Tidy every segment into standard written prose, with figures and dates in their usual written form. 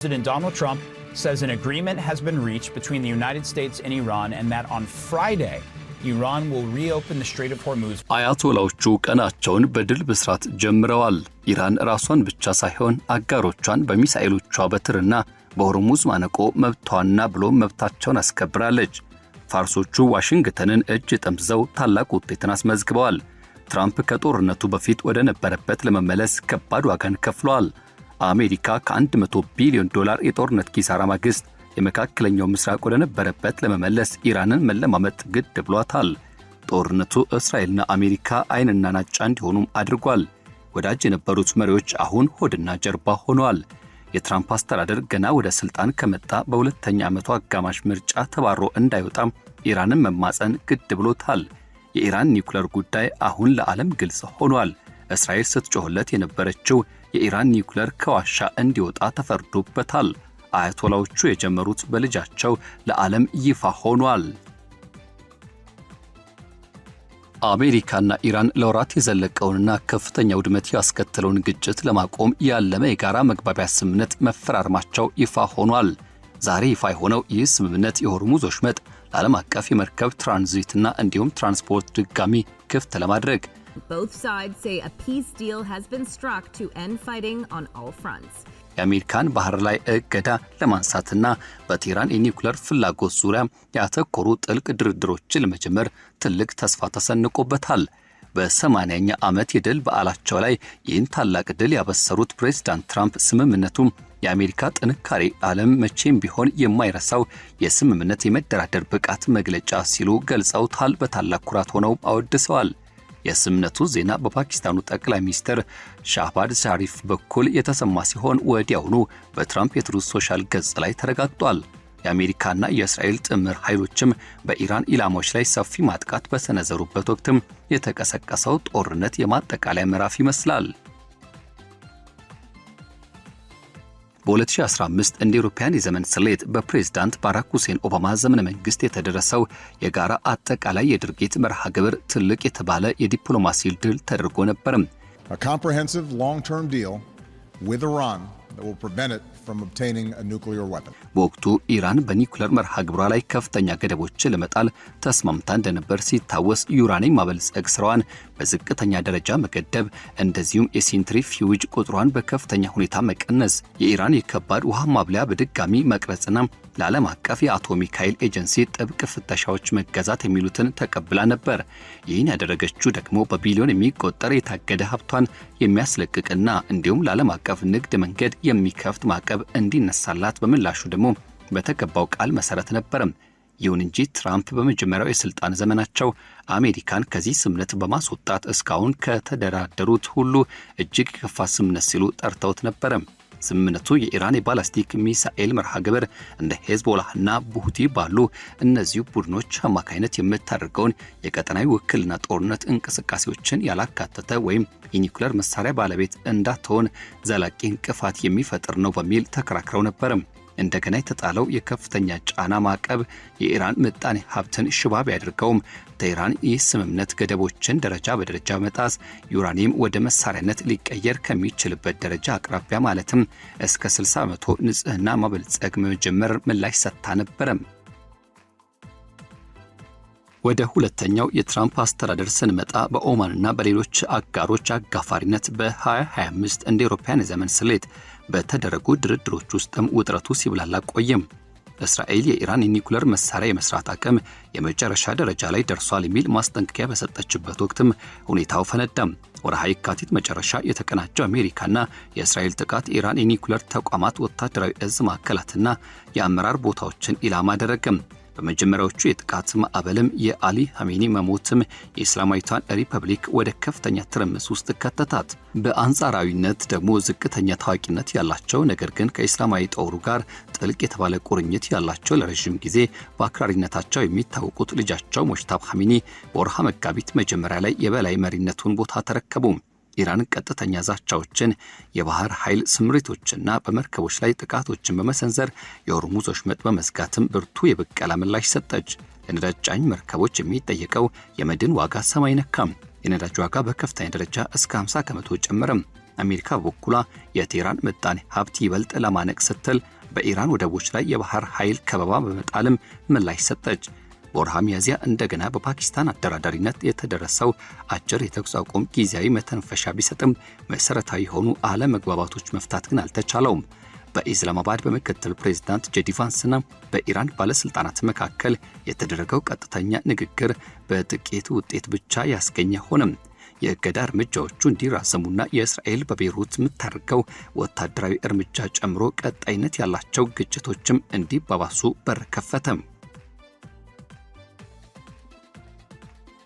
President Donald Trump says an agreement has been reached between the United States and Iran and that on Friday, Iran will reopen the Strait of Hormuz. አያቶላዎቹ ቀናቸውን በድል ብስራት ጀምረዋል። ኢራን ራሷን ብቻ ሳይሆን አጋሮቿን በሚሳኤሎቿ በትርና በሆርሙዝ ማነቆ መብቷና ብሎ መብታቸውን አስከብራለች። ፋርሶቹ ዋሽንግተንን እጅ ጠምዘው ታላቅ ውጤትን አስመዝግበዋል። ትራምፕ ከጦርነቱ በፊት ወደ ነበረበት ለመመለስ ከባድ ዋጋን ከፍለዋል። አሜሪካ ከ100 ቢሊዮን ዶላር የጦርነት ኪሳራ ማግስት የመካከለኛው ምስራቅ ወደ ነበረበት ለመመለስ ኢራንን መለማመጥ ግድ ብሏታል። ጦርነቱ እስራኤልና አሜሪካ አይንና ናጫ እንዲሆኑም አድርጓል። ወዳጅ የነበሩት መሪዎች አሁን ሆድና ጀርባ ሆነዋል። የትራምፕ አስተዳደር ገና ወደ ስልጣን ከመጣ በሁለተኛ ዓመቱ አጋማሽ ምርጫ ተባሮ እንዳይወጣም ኢራንን መማጸን ግድ ብሎታል። የኢራን ኒውክሌር ጉዳይ አሁን ለዓለም ግልጽ ሆኗል። እስራኤል ስትጮህለት የነበረችው የኢራን ኒውክሌር ከዋሻ እንዲወጣ ተፈርዶበታል። አያቶላዎቹ የጀመሩት በልጃቸው ለዓለም ይፋ ሆኗል። አሜሪካና ኢራን ለወራት የዘለቀውንና ከፍተኛ ውድመት ያስከተለውን ግጭት ለማቆም ያለመ የጋራ መግባቢያ ስምምነት መፈራረማቸው ይፋ ሆኗል። ዛሬ ይፋ የሆነው ይህ ስምምነት የሆርሙዝ ወሽመጥ ለዓለም አቀፍ የመርከብ ትራንዚትና እንዲሁም ትራንስፖርት ድጋሚ ክፍት ለማድረግ Both sides say a peace deal has been struck to end fighting on all fronts. የአሜሪካን ባህር ላይ እገዳ ለማንሳትና በቴህራን የኒውክሌር ፍላጎት ዙሪያ ያተኮሩ ጥልቅ ድርድሮችን ለመጀመር ትልቅ ተስፋ ተሰንቆበታል። በ80ኛ ዓመት የድል በዓላቸው ላይ ይህን ታላቅ ድል ያበሰሩት ፕሬዝዳንት ትራምፕ ስምምነቱም የአሜሪካ ጥንካሬ ዓለም መቼም ቢሆን የማይረሳው የስምምነት የመደራደር ብቃት መግለጫ ሲሉ ገልጸውታል። በታላቅ ኩራት ሆነው አወድሰዋል። የስምምነቱ ዜና በፓኪስታኑ ጠቅላይ ሚኒስትር ሻህባዝ ሻሪፍ በኩል የተሰማ ሲሆን ወዲያውኑ በትራምፕ የትሩዝ ሶሻል ገጽ ላይ ተረጋግጧል። የአሜሪካና የእስራኤል ጥምር ኃይሎችም በኢራን ኢላማዎች ላይ ሰፊ ማጥቃት በሰነዘሩበት ወቅትም የተቀሰቀሰው ጦርነት የማጠቃለያ ምዕራፍ ይመስላል። በ2015 እንደ አውሮፓውያን የዘመን ስሌት በፕሬዝዳንት ባራክ ሁሴን ኦባማ ዘመነ መንግስት የተደረሰው የጋራ አጠቃላይ የድርጊት መርሃ ግብር ትልቅ የተባለ የዲፕሎማሲ ድል ተደርጎ ነበር። A comprehensive long-term deal with Iran that will prevent it from obtaining a nuclear weapon. በወቅቱ ኢራን በኒውክሌር መርሃ ግብሯ ላይ ከፍተኛ ገደቦችን ለመጣል ተስማምታ እንደነበር ሲታወስ ዩራኒየም ማበልጸግ ስራዋን በዝቅተኛ ደረጃ መገደብ፣ እንደዚሁም የሴንትሪፊዩጅ ቁጥሯን በከፍተኛ ሁኔታ መቀነስ፣ የኢራን የከባድ ውሃ ማብለያ በድጋሚ መቅረጽና ለዓለም አቀፍ የአቶሚክ ኃይል ኤጀንሲ ጥብቅ ፍተሻዎች መገዛት የሚሉትን ተቀብላ ነበር። ይህን ያደረገችው ደግሞ በቢሊዮን የሚቆጠር የታገደ ሀብቷን የሚያስለቅቅና እንዲሁም ለዓለም አቀፍ ንግድ መንገድ የሚከፍት ማዕቀብ እንዲነሳላት በምላሹ ደግሞ በተገባው ቃል መሰረት ነበር። ይሁን እንጂ ትራምፕ በመጀመሪያው የስልጣን ዘመናቸው አሜሪካን ከዚህ ስምምነት በማስወጣት እስካሁን ከተደራደሩት ሁሉ እጅግ የከፋ ስምምነት ሲሉ ጠርተውት ነበር። ስምምነቱ የኢራን የባላስቲክ ሚሳኤል መርሃ ግብር እንደ ሄዝቦላህና ቡሁቲ ባሉ እነዚሁ ቡድኖች አማካይነት የምታደርገውን የቀጠናዊ ውክልና ጦርነት እንቅስቃሴዎችን ያላካተተ ወይም የኒውክሌር መሳሪያ ባለቤት እንዳትሆን ዘላቂ እንቅፋት የሚፈጥር ነው በሚል ተከራክረው ነበር። እንደገና የተጣለው የከፍተኛ ጫና ማዕቀብ የኢራን ምጣኔ ሀብትን ሽባ ቢያደርገውም ቴህራን ይህ ስምምነት ገደቦችን ደረጃ በደረጃ መጣስ ዩራኒየም ወደ መሳሪያነት ሊቀየር ከሚችልበት ደረጃ አቅራቢያ ማለትም እስከ 60% ንጽህና ማበልጸግ መጀመር ምላሽ ሰጥታ ነበር። ወደ ሁለተኛው የትራምፕ አስተዳደር ስንመጣ በኦማንና በሌሎች አጋሮች አጋፋሪነት በ2025 እንደ አውሮፓውያን ዘመን ስሌት በተደረጉ ድርድሮች ውስጥም ውጥረቱ ሲብላላ ቆየም። እስራኤል የኢራን የኒውክሌር መሳሪያ የመስራት አቅም የመጨረሻ ደረጃ ላይ ደርሷል የሚል ማስጠንቀቂያ በሰጠችበት ወቅትም ሁኔታው ፈነዳም። ወርሃ የካቲት መጨረሻ የተቀናጀው አሜሪካና የእስራኤል ጥቃት ኢራን የኒውክሌር ተቋማት፣ ወታደራዊ እዝ ማዕከላትና የአመራር ቦታዎችን ኢላማ አደረገም። በመጀመሪያዎቹ የጥቃት ማዕበልም የአሊ ሐሜኒ መሞትም የእስላማዊቷን ሪፐብሊክ ወደ ከፍተኛ ትርምስ ውስጥ ከተታት። በአንጻራዊነት ደግሞ ዝቅተኛ ታዋቂነት ያላቸው ነገር ግን ከእስላማዊ ጦሩ ጋር ጥልቅ የተባለ ቁርኝት ያላቸው ለረጅም ጊዜ በአክራሪነታቸው የሚታወቁት ልጃቸው ሞጅታባ ሐሜኒ በወርሃ መጋቢት መጀመሪያ ላይ የበላይ መሪነቱን ቦታ ተረከቡ። ኢራን ቀጥተኛ ዛቻዎችን፣ የባህር ኃይል ስምሪቶችና በመርከቦች ላይ ጥቃቶችን በመሰንዘር የሆርሙዝ ወሽመጥ በመዝጋትም ብርቱ የበቀላ ምላሽ ሰጠች። ለነዳጅ ጫኝ መርከቦች የሚጠየቀው የመድን ዋጋ ሰማይ ነካም። የነዳጅ ዋጋ በከፍተኛ ደረጃ እስከ 50% ጨመረም። አሜሪካ በበኩሏ የቴህራን ምጣኔ ሀብት ይበልጥ ለማነቅ ስትል በኢራን ወደቦች ላይ የባህር ኃይል ከበባ በመጣልም ምላሽ ሰጠች። በወርሃ ሚያዝያ እንደገና በፓኪስታን አደራዳሪነት የተደረሰው አጭር የተኩስ አቁም ጊዜያዊ መተንፈሻ ቢሰጥም መሰረታዊ የሆኑ አለመግባባቶች መፍታት ግን አልተቻለውም። በኢስላማባድ በምክትል ፕሬዝዳንት ጄዲ ቫንስና በኢራን ባለስልጣናት መካከል የተደረገው ቀጥተኛ ንግግር በጥቂት ውጤት ብቻ ያስገኘ ሆነም። የእገዳ እርምጃዎቹ እንዲራዘሙና የእስራኤል በቤይሩት የምታደርገው ወታደራዊ እርምጃ ጨምሮ ቀጣይነት ያላቸው ግጭቶችም እንዲባባሱ በር ከፈተም።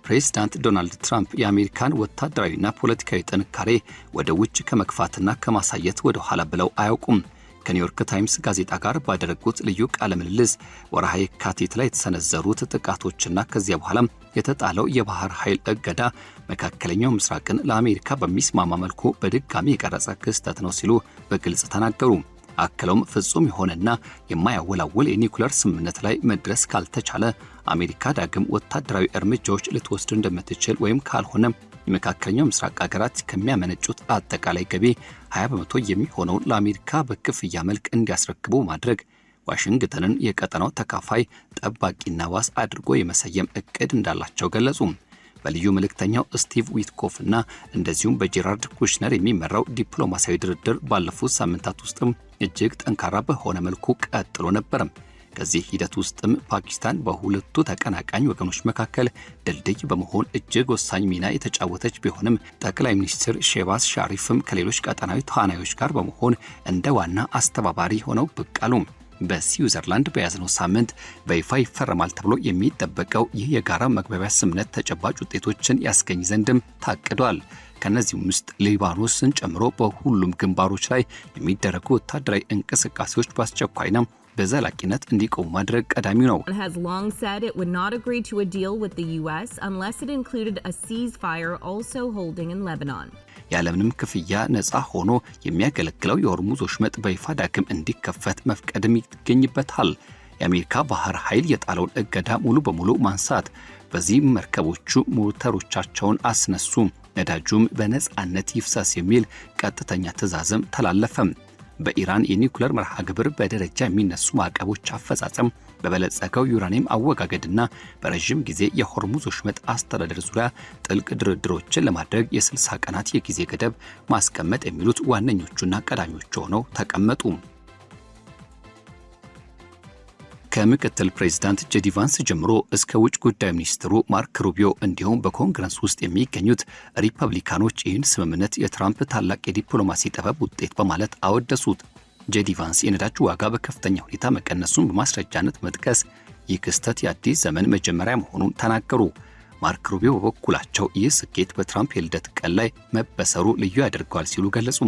ፕሬዝዳንት ዶናልድ ትራምፕ የአሜሪካን ወታደራዊና ፖለቲካዊ ጥንካሬ ወደ ውጭ ከመግፋትና ከማሳየት ወደ ኋላ ብለው አያውቁም። ከኒውዮርክ ታይምስ ጋዜጣ ጋር ባደረጉት ልዩ ቃለ ምልልስ ወርሃ የካቲት ላይ የተሰነዘሩት ጥቃቶችና ከዚያ በኋላም የተጣለው የባህር ኃይል እገዳ መካከለኛው ምስራቅን ለአሜሪካ በሚስማማ መልኩ በድጋሚ የቀረጸ ክስተት ነው ሲሉ በግልጽ ተናገሩ። አክለውም ፍጹም የሆነና የማያወላውል የኒውክሌር ስምምነት ላይ መድረስ ካልተቻለ አሜሪካ ዳግም ወታደራዊ እርምጃዎች ልትወስድ እንደምትችል ወይም ካልሆነ የመካከለኛው ምስራቅ ሀገራት ከሚያመነጩት አጠቃላይ ገቢ 20% የሚሆነውን ለአሜሪካ በክፍያ መልክ እንዲያስረክቡ ማድረግ ዋሽንግተንን የቀጠናው ተካፋይ ጠባቂና ዋስ አድርጎ የመሰየም እቅድ እንዳላቸው ገለጹ። በልዩ መልእክተኛው ስቲቭ ዊትኮፍ እና እንደዚሁም በጄራርድ ኩሽነር የሚመራው ዲፕሎማሲያዊ ድርድር ባለፉት ሳምንታት ውስጥም እጅግ ጠንካራ በሆነ መልኩ ቀጥሎ ነበር። ከዚህ ሂደት ውስጥም ፓኪስታን በሁለቱ ተቀናቃኝ ወገኖች መካከል ድልድይ በመሆን እጅግ ወሳኝ ሚና የተጫወተች ቢሆንም ጠቅላይ ሚኒስትር ሼባዝ ሻሪፍም ከሌሎች ቀጠናዊ ተዋናዮች ጋር በመሆን እንደ ዋና አስተባባሪ ሆነው ብቅ አሉ። በስዊዘርላንድ በያዝነው ሳምንት በይፋ ይፈረማል ተብሎ የሚጠበቀው ይህ የጋራ መግባቢያ ስምምነት ተጨባጭ ውጤቶችን ያስገኝ ዘንድም ታቅዷል። ከነዚህም ውስጥ ሊባኖስን ጨምሮ በሁሉም ግንባሮች ላይ የሚደረጉ ወታደራዊ እንቅስቃሴዎች በአስቸኳይና በዘላቂነት እንዲቆሙ ማድረግ ቀዳሚው ነው። It has long said it would not agree to a deal with the US unless it included a ceasefire also holding in Lebanon. ያለምንም ክፍያ ነፃ ሆኖ የሚያገለግለው የሆርሙዝ ወሽመጥ በይፋ ዳግም እንዲከፈት መፍቀድም ይገኝበታል። የአሜሪካ ባህር ኃይል የጣለውን እገዳ ሙሉ በሙሉ ማንሳት፣ በዚህም መርከቦቹ ሞተሮቻቸውን አስነሱ፣ ነዳጁም በነፃነት ይፍሰስ የሚል ቀጥተኛ ትዕዛዝም ተላለፈም። በኢራን የኒውክሌር መርሃ ግብር በደረጃ የሚነሱ ማዕቀቦች አፈጻጸም፣ በበለጸገው ዩራኒየም አወጋገድና በረዥም ጊዜ የሆርሙዝ ወሽመጥ አስተዳደር ዙሪያ ጥልቅ ድርድሮችን ለማድረግ የ60 ቀናት የጊዜ ገደብ ማስቀመጥ የሚሉት ዋነኞቹና ቀዳሚዎቹ ሆነው ተቀመጡ። ከምክትል ፕሬዝዳንት ጄዲ ቫንስ ጀምሮ እስከ ውጭ ጉዳይ ሚኒስትሩ ማርክ ሩቢዮ እንዲሁም በኮንግረስ ውስጥ የሚገኙት ሪፐብሊካኖች ይህን ስምምነት የትራምፕ ታላቅ የዲፕሎማሲ ጥበብ ውጤት በማለት አወደሱት። ጄዲ ቫንስ የነዳጅ ዋጋ በከፍተኛ ሁኔታ መቀነሱን በማስረጃነት መጥቀስ ይህ ክስተት የአዲስ ዘመን መጀመሪያ መሆኑን ተናገሩ። ማርክ ሩቢዮ በበኩላቸው ይህ ስኬት በትራምፕ የልደት ቀን ላይ መበሰሩ ልዩ ያደርገዋል ሲሉ ገለጹ።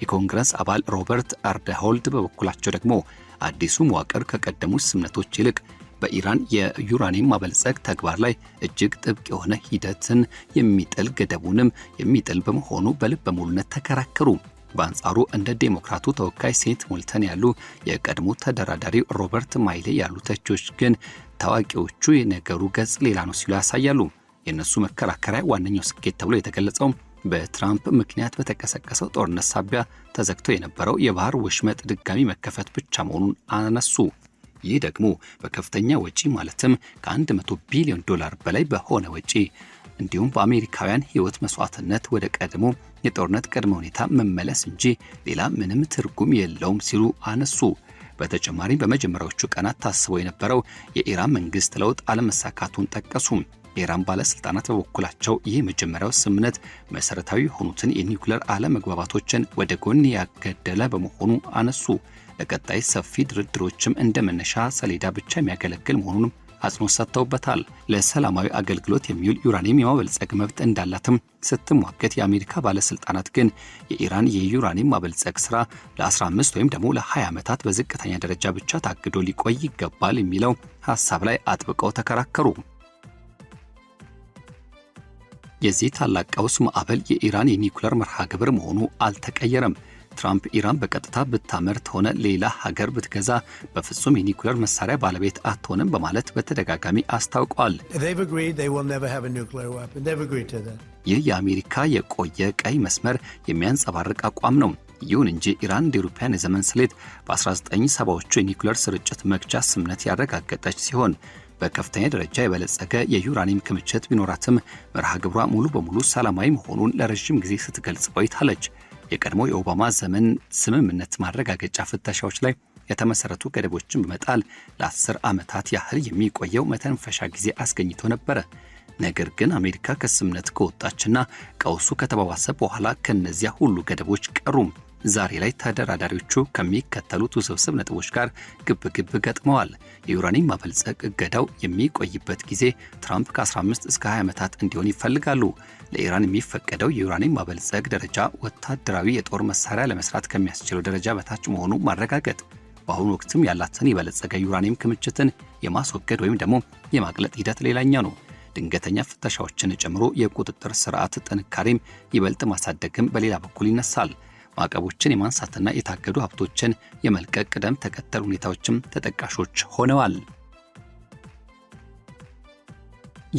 የኮንግረስ አባል ሮበርት አርደሆልድ በበኩላቸው ደግሞ አዲሱ መዋቅር ከቀደሙት ስምምነቶች ይልቅ በኢራን የዩራኒየም ማበልጸግ ተግባር ላይ እጅግ ጥብቅ የሆነ ሂደትን የሚጥል ገደቡንም የሚጥል በመሆኑ በልበ ሙሉነት ተከራከሩ። በአንጻሩ እንደ ዴሞክራቱ ተወካይ ሴት ሞልተን ያሉ የቀድሞ ተደራዳሪ ሮበርት ማይሌ ያሉ ተቾች ግን ታዋቂዎቹ የነገሩ ገጽ ሌላ ነው ሲሉ ያሳያሉ። የነሱ መከራከሪያ ዋነኛው ስኬት ተብሎ የተገለጸው በትራምፕ ምክንያት በተቀሰቀሰው ጦርነት ሳቢያ ተዘግቶ የነበረው የባህር ወሽመጥ ድጋሚ መከፈት ብቻ መሆኑን አነሱ። ይህ ደግሞ በከፍተኛ ወጪ ማለትም ከ100 ቢሊዮን ዶላር በላይ በሆነ ወጪ እንዲሁም በአሜሪካውያን ሕይወት መስዋዕትነት ወደ ቀድሞ የጦርነት ቅድመ ሁኔታ መመለስ እንጂ ሌላ ምንም ትርጉም የለውም ሲሉ አነሱ። በተጨማሪም በመጀመሪያዎቹ ቀናት ታስቦ የነበረው የኢራን መንግስት ለውጥ አለመሳካቱን ጠቀሱ። የኢራን ባለስልጣናት በበኩላቸው ይህ መጀመሪያው ስምምነት መሰረታዊ የሆኑትን የኒውክሌር አለመግባባቶችን ወደ ጎን ያገደለ በመሆኑ አነሱ። ለቀጣይ ሰፊ ድርድሮችም እንደ መነሻ ሰሌዳ ብቻ የሚያገለግል መሆኑንም አጽንኦት ሰጥተውበታል። ለሰላማዊ አገልግሎት የሚውል ዩራኒየም የማበልጸግ መብት እንዳላትም ስትሟገት የአሜሪካ ባለስልጣናት ግን የኢራን የዩራኒየም ማበልጸግ ስራ ለ15 ወይም ደግሞ ለ20 ዓመታት በዝቅተኛ ደረጃ ብቻ ታግዶ ሊቆይ ይገባል የሚለው ሐሳብ ላይ አጥብቀው ተከራከሩ። የዚህ ታላቅ ቀውስ ማዕበል የኢራን የኒውክሌር መርሃ ግብር መሆኑ አልተቀየረም። ትራምፕ ኢራን በቀጥታ ብታመርት ሆነ ሌላ ሀገር ብትገዛ በፍጹም የኒኩሌር መሳሪያ ባለቤት አትሆንም በማለት በተደጋጋሚ አስታውቀዋል። ይህ የአሜሪካ የቆየ ቀይ መስመር የሚያንጸባርቅ አቋም ነው። ይሁን እንጂ ኢራን እንደ አውሮፓውያን የዘመን ስሌት በ1970ዎቹ የኒኩሌር ስርጭት መግቻ ስምምነት ያረጋገጠች ሲሆን በከፍተኛ ደረጃ የበለጸገ የዩራኒየም ክምችት ቢኖራትም መርሃ ግብሯ ሙሉ በሙሉ ሰላማዊ መሆኑን ለረጅም ጊዜ ስትገልጽ ቆይታለች። የቀድሞ የኦባማ ዘመን ስምምነት ማረጋገጫ ፍተሻዎች ላይ የተመሰረቱ ገደቦችን በመጣል ለ10 ዓመታት ያህል የሚቆየው መተንፈሻ ጊዜ አስገኝቶ ነበረ። ነገር ግን አሜሪካ ከስምምነት ከወጣችና ቀውሱ ከተባባሰ በኋላ ከነዚያ ሁሉ ገደቦች ቀሩም። ዛሬ ላይ ተደራዳሪዎቹ ከሚከተሉት ውስብስብ ነጥቦች ጋር ግብግብ ገጥመዋል። የዩራኒየም ማበልጸግ እገዳው የሚቆይበት ጊዜ ትራምፕ ከ15 እስከ 20 ዓመታት እንዲሆን ይፈልጋሉ። ለኢራን የሚፈቀደው የዩራኒየም ማበልጸግ ደረጃ ወታደራዊ የጦር መሳሪያ ለመስራት ከሚያስችለው ደረጃ በታች መሆኑ ማረጋገጥ፣ በአሁኑ ወቅትም ያላትን የበለጸገ ዩራኒየም ክምችትን የማስወገድ ወይም ደግሞ የማቅለጥ ሂደት ሌላኛው ነው። ድንገተኛ ፍተሻዎችን ጨምሮ የቁጥጥር ስርዓት ጥንካሬም ይበልጥ ማሳደግም በሌላ በኩል ይነሳል። ማዕቀቦችን የማንሳትና የታገዱ ሀብቶችን የመልቀቅ ቅደም ተከተል ሁኔታዎችም ተጠቃሾች ሆነዋል።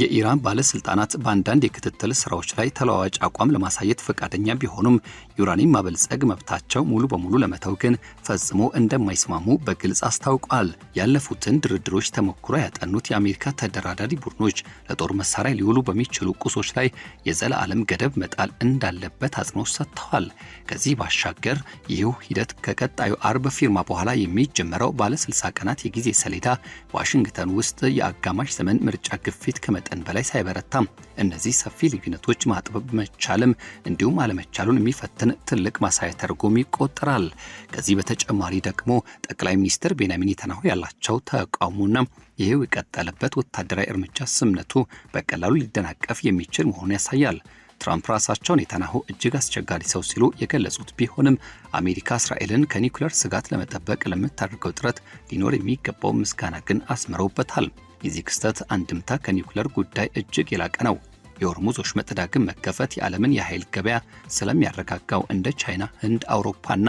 የኢራን ባለስልጣናት በአንዳንድ የክትትል ስራዎች ላይ ተለዋዋጭ አቋም ለማሳየት ፈቃደኛ ቢሆኑም ዩራኒየም ማበልጸግ መብታቸው ሙሉ በሙሉ ለመተው ግን ፈጽሞ እንደማይስማሙ በግልጽ አስታውቋል። ያለፉትን ድርድሮች ተሞክሮ ያጠኑት የአሜሪካ ተደራዳሪ ቡድኖች ለጦር መሳሪያ ሊውሉ በሚችሉ ቁሶች ላይ የዘላለም ገደብ መጣል እንዳለበት አጽንኦት ሰጥተዋል። ከዚህ ባሻገር ይህው ሂደት ከቀጣዩ አርብ ፊርማ በኋላ የሚጀመረው ባለ 60 ቀናት የጊዜ ሰሌዳ ዋሽንግተን ውስጥ የአጋማሽ ዘመን ምርጫ ግፊት ከመጠን በላይ ሳይበረታም እነዚህ ሰፊ ልዩነቶች ማጥበብ መቻልም እንዲሁም አለመቻሉን የሚፈትን ትልቅ ማሳያ ተርጎም ይቆጠራል። ከዚህ በተጨማሪ ደግሞ ጠቅላይ ሚኒስትር ቤንያሚን ኔታንያሁ ያላቸው ተቃውሞና ይህው የቀጠለበት ወታደራዊ እርምጃ ስምምነቱ በቀላሉ ሊደናቀፍ የሚችል መሆኑን ያሳያል። ትራምፕ ራሳቸው ኔታንያሁ እጅግ አስቸጋሪ ሰው ሲሉ የገለጹት ቢሆንም አሜሪካ እስራኤልን ከኒኩሌር ስጋት ለመጠበቅ ለምታደርገው ጥረት ሊኖር የሚገባው ምስጋና ግን አስምረውበታል። የዚህ ክስተት አንድምታ ከኒኩሌር ጉዳይ እጅግ የላቀ ነው። የሆርሙዝ ወሽመጥ ዳግም መከፈት የዓለምን የኃይል ገበያ ስለሚያረጋጋው እንደ ቻይና፣ ህንድ፣ አውሮፓና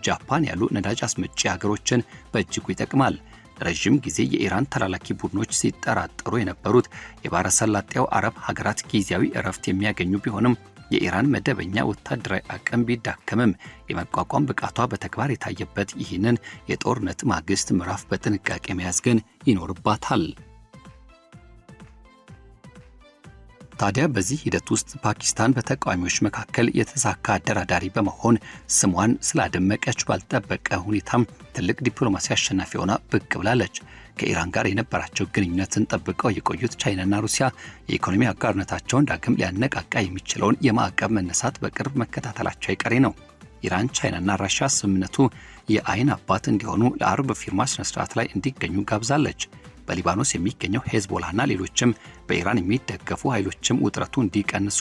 ጃፓን ያሉ ነዳጅ አስመጪ ሀገሮችን በእጅጉ ይጠቅማል። ረዥም ጊዜ የኢራን ተላላኪ ቡድኖች ሲጠራጠሩ የነበሩት የባሕረ ሰላጤው አረብ ሀገራት ጊዜያዊ እረፍት የሚያገኙ ቢሆንም የኢራን መደበኛ ወታደራዊ አቅም ቢዳከምም የመቋቋም ብቃቷ በተግባር የታየበት ይህንን የጦርነት ማግስት ምዕራፍ በጥንቃቄ መያዝ ግን ይኖርባታል። ታዲያ በዚህ ሂደት ውስጥ ፓኪስታን በተቃዋሚዎች መካከል የተሳካ አደራዳሪ በመሆን ስሟን ስላደመቀች ባልጠበቀ ሁኔታም ትልቅ ዲፕሎማሲ አሸናፊ ሆና ብቅ ብላለች። ከኢራን ጋር የነበራቸው ግንኙነትን ጠብቀው የቆዩት ቻይናና ሩሲያ የኢኮኖሚ አጋርነታቸውን ዳግም ሊያነቃቃ የሚችለውን የማዕቀብ መነሳት በቅርብ መከታተላቸው አይቀሬ ነው። ኢራን፣ ቻይናና ራሽያ ስምምነቱ የአይን አባት እንዲሆኑ ለአርብ ፊርማ ስነስርዓት ላይ እንዲገኙ ጋብዛለች። በሊባኖስ የሚገኘው ሄዝቦላና ሌሎችም በኢራን የሚደገፉ ኃይሎችም ውጥረቱ እንዲቀንሱ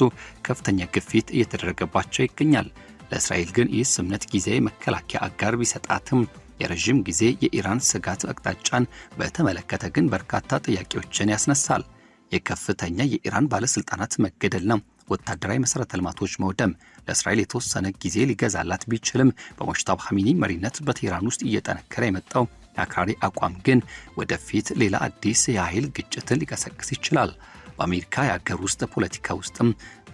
ከፍተኛ ግፊት እየተደረገባቸው ይገኛል። ለእስራኤል ግን ይህ ስምምነት ጊዜያዊ መከላከያ አጋር ቢሰጣትም የረዥም ጊዜ የኢራን ስጋት አቅጣጫን በተመለከተ ግን በርካታ ጥያቄዎችን ያስነሳል። የከፍተኛ የኢራን ባለስልጣናት መገደልና ወታደራዊ መሰረተ ልማቶች መውደም ለእስራኤል የተወሰነ ጊዜ ሊገዛላት ቢችልም በሙጅታባ ኻሜኒ መሪነት በቴህራን ውስጥ እየጠነከረ የመጣው አክራሪ አቋም ግን ወደፊት ሌላ አዲስ የኃይል ግጭትን ሊቀሰቅስ ይችላል። በአሜሪካ የአገር ውስጥ ፖለቲካ ውስጥም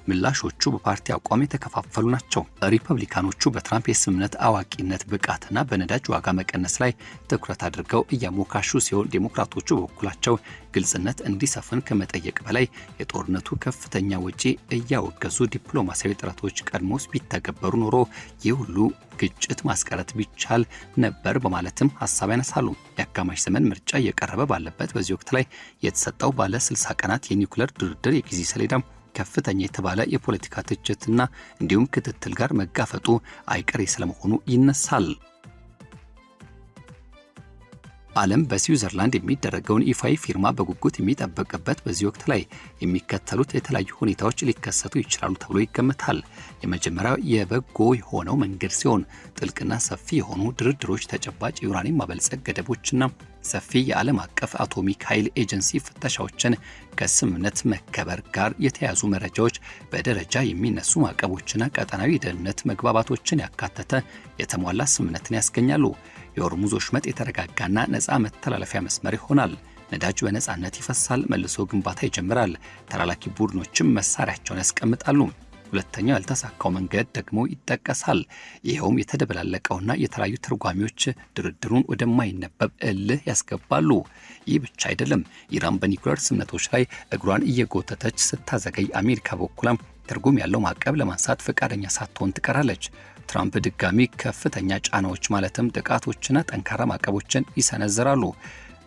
ምላሾቹ በፓርቲ አቋም የተከፋፈሉ ናቸው። ሪፐብሊካኖቹ በትራምፕ የስምምነት አዋቂነት ብቃትና በነዳጅ ዋጋ መቀነስ ላይ ትኩረት አድርገው እያሞካሹ ሲሆን፣ ዴሞክራቶቹ በበኩላቸው ግልጽነት እንዲሰፍን ከመጠየቅ በላይ የጦርነቱ ከፍተኛ ወጪ እያወገዙ ዲፕሎማሲያዊ ጥረቶች ቀድሞስ ቢተገበሩ ኖሮ ይህ ሁሉ ግጭት ማስቀረት ቢቻል ነበር በማለትም ሀሳብ ያነሳሉ። የአጋማሽ ዘመን ምርጫ እየቀረበ ባለበት በዚህ ወቅት ላይ የተሰጠው ባለ 60 ቀናት የኒውክሌር ድርድር የጊዜ ሰሌዳ ከፍተኛ የተባለ የፖለቲካ ትችትና እንዲሁም ክትትል ጋር መጋፈጡ አይቀሬ ስለመሆኑ ይነሳል። ዓለም በስዊዘርላንድ የሚደረገውን ይፋዊ ፊርማ በጉጉት የሚጠበቅበት በዚህ ወቅት ላይ የሚከተሉት የተለያዩ ሁኔታዎች ሊከሰቱ ይችላሉ ተብሎ ይገመታል። የመጀመሪያው የበጎ የሆነው መንገድ ሲሆን ጥልቅና ሰፊ የሆኑ ድርድሮች፣ ተጨባጭ የዩራኒየም ማበልጸግ ገደቦችና ሰፊ የዓለም አቀፍ አቶሚክ ኃይል ኤጀንሲ ፍተሻዎችን ከስምምነት መከበር ጋር የተያዙ መረጃዎች በደረጃ የሚነሱ ማዕቀቦችና ቀጠናዊ ደህንነት መግባባቶችን ያካተተ የተሟላ ስምምነትን ያስገኛሉ። የሆርሙዝ ወሽመጥ የተረጋጋና ነፃ መተላለፊያ መስመር ይሆናል። ነዳጅ በነፃነት ይፈሳል። መልሶ ግንባታ ይጀምራል። ተላላኪ ቡድኖችም መሳሪያቸውን ያስቀምጣሉ። ሁለተኛው ያልተሳካው መንገድ ደግሞ ይጠቀሳል። ይኸውም የተደበላለቀውና የተለያዩ ትርጓሜዎች ድርድሩን ወደማይነበብ እልህ ያስገባሉ። ይህ ብቻ አይደለም። ኢራን በኒውክሌር ስምምነቶች ላይ እግሯን እየጎተተች ስታዘገይ አሜሪካ በኩሏም ትርጉም ያለው ማዕቀብ ለማንሳት ፈቃደኛ ሳትሆን ትቀራለች። ትራምፕ ድጋሚ ከፍተኛ ጫናዎች ማለትም ጥቃቶችና ጠንካራ ማዕቀቦችን ይሰነዝራሉ።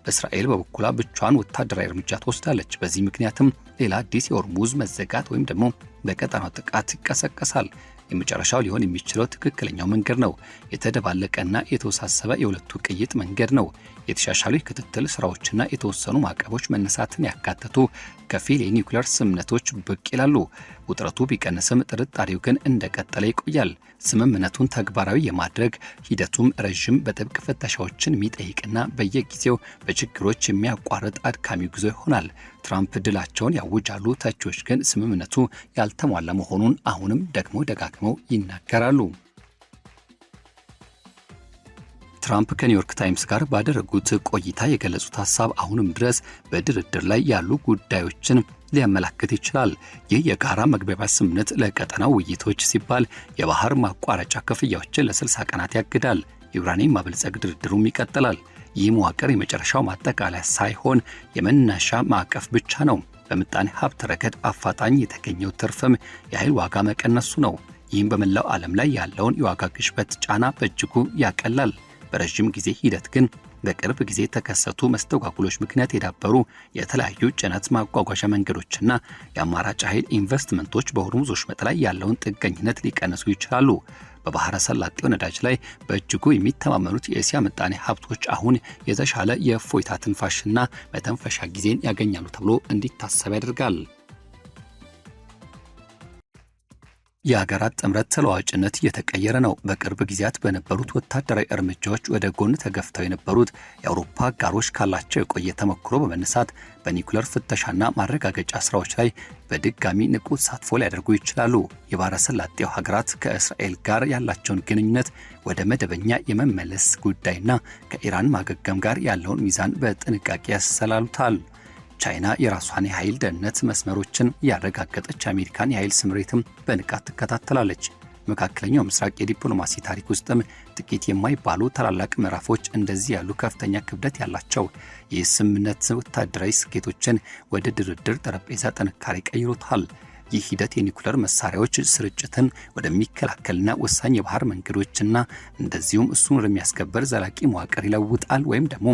እስራኤል በበኩሏ ብቻዋን ወታደራዊ እርምጃ ትወስዳለች። በዚህ ምክንያትም ሌላ አዲስ የሆርሙዝ መዘጋት ወይም ደግሞ በቀጠናው ጥቃት ይቀሰቀሳል። የመጨረሻው ሊሆን የሚችለው ትክክለኛው መንገድ ነው። የተደባለቀና የተወሳሰበ የሁለቱ ቅይጥ መንገድ ነው። የተሻሻሉ የክትትል ስራዎችና የተወሰኑ ማዕቀቦች መነሳትን ያካተቱ ከፊል የኒውክሌር ስምምነቶች ብቅ ይላሉ። ውጥረቱ ቢቀንስም ጥርጣሬው ግን እንደቀጠለ ይቆያል። ስምምነቱን ተግባራዊ የማድረግ ሂደቱም ረዥም፣ በጥብቅ ፍተሻዎችን የሚጠይቅና በየጊዜው በችግሮች የሚያቋርጥ አድካሚ ጉዞ ይሆናል። ትራምፕ ድላቸውን ያውጃሉ። ተቺዎች ግን ስምምነቱ ያልተሟላ መሆኑን አሁንም ደግሞ ደጋግመው ይናገራሉ። ትራምፕ ከኒውዮርክ ታይምስ ጋር ባደረጉት ቆይታ የገለጹት ሐሳብ አሁንም ድረስ በድርድር ላይ ያሉ ጉዳዮችን ሊያመላክት ይችላል። ይህ የጋራ መግባቢያ ስምምነት ለቀጠናው ውይይቶች ሲባል የባህር ማቋረጫ ክፍያዎችን ለ60 ቀናት ያግዳል። ዩራኒየም ማበልጸግ ድርድሩም ይቀጥላል። ይህ መዋቅር የመጨረሻው ማጠቃለያ ሳይሆን የመነሻ ማዕቀፍ ብቻ ነው። በምጣኔ ሀብት ረገድ አፋጣኝ የተገኘው ትርፍም የኃይል ዋጋ መቀነሱ ነው። ይህም በመላው ዓለም ላይ ያለውን የዋጋ ግሽበት ጫና በእጅጉ ያቀላል። በረዥም ጊዜ ሂደት ግን በቅርብ ጊዜ የተከሰቱ መስተጓጉሎች ምክንያት የዳበሩ የተለያዩ ጭነት ማጓጓዣ መንገዶችና የአማራጭ ኃይል ኢንቨስትመንቶች በሆርሙዝ ወሽመጥ ላይ ያለውን ጥገኝነት ሊቀንሱ ይችላሉ። በባህረ ሰላጤው ነዳጅ ላይ በእጅጉ የሚተማመኑት የእስያ ምጣኔ ሀብቶች አሁን የተሻለ የእፎይታ ትንፋሽና መተንፈሻ ጊዜን ያገኛሉ ተብሎ እንዲታሰብ ያደርጋል። የሀገራት ጥምረት ተለዋዋጭነት እየተቀየረ ነው። በቅርብ ጊዜያት በነበሩት ወታደራዊ እርምጃዎች ወደ ጎን ተገፍተው የነበሩት የአውሮፓ አጋሮች ካላቸው የቆየ ተሞክሮ በመነሳት በኒውክሌር ፍተሻና ማረጋገጫ ስራዎች ላይ በድጋሚ ንቁ ተሳትፎ ሊያደርጉ ይችላሉ። የባህረ ሰላጤው ሀገራት ከእስራኤል ጋር ያላቸውን ግንኙነት ወደ መደበኛ የመመለስ ጉዳይና ከኢራን ማገገም ጋር ያለውን ሚዛን በጥንቃቄ ያሰላሉታል። ቻይና የራሷን የኃይል ደህንነት መስመሮችን ያረጋገጠች አሜሪካን የኃይል ስምሪትም በንቃት ትከታተላለች። መካከለኛው ምስራቅ የዲፕሎማሲ ታሪክ ውስጥም ጥቂት የማይባሉ ታላላቅ ምዕራፎች እንደዚህ ያሉ ከፍተኛ ክብደት ያላቸው። ይህ ስምምነት ወታደራዊ ስኬቶችን ወደ ድርድር ጠረጴዛ ጥንካሬ ቀይሮታል። ይህ ሂደት የኒውክሌር መሳሪያዎች ስርጭትን ወደሚከላከልና ወሳኝ የባህር መንገዶችና እንደዚሁም እሱን ወደሚያስከበር ዘላቂ መዋቅር ይለውጣል ወይም ደግሞ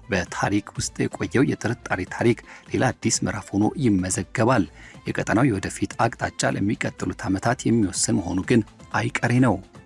በታሪክ ውስጥ የቆየው የጥርጣሬ ታሪክ ሌላ አዲስ ምዕራፍ ሆኖ ይመዘገባል። የቀጠናው የወደፊት አቅጣጫ ለሚቀጥሉት ዓመታት የሚወስን መሆኑ ግን አይቀሬ ነው።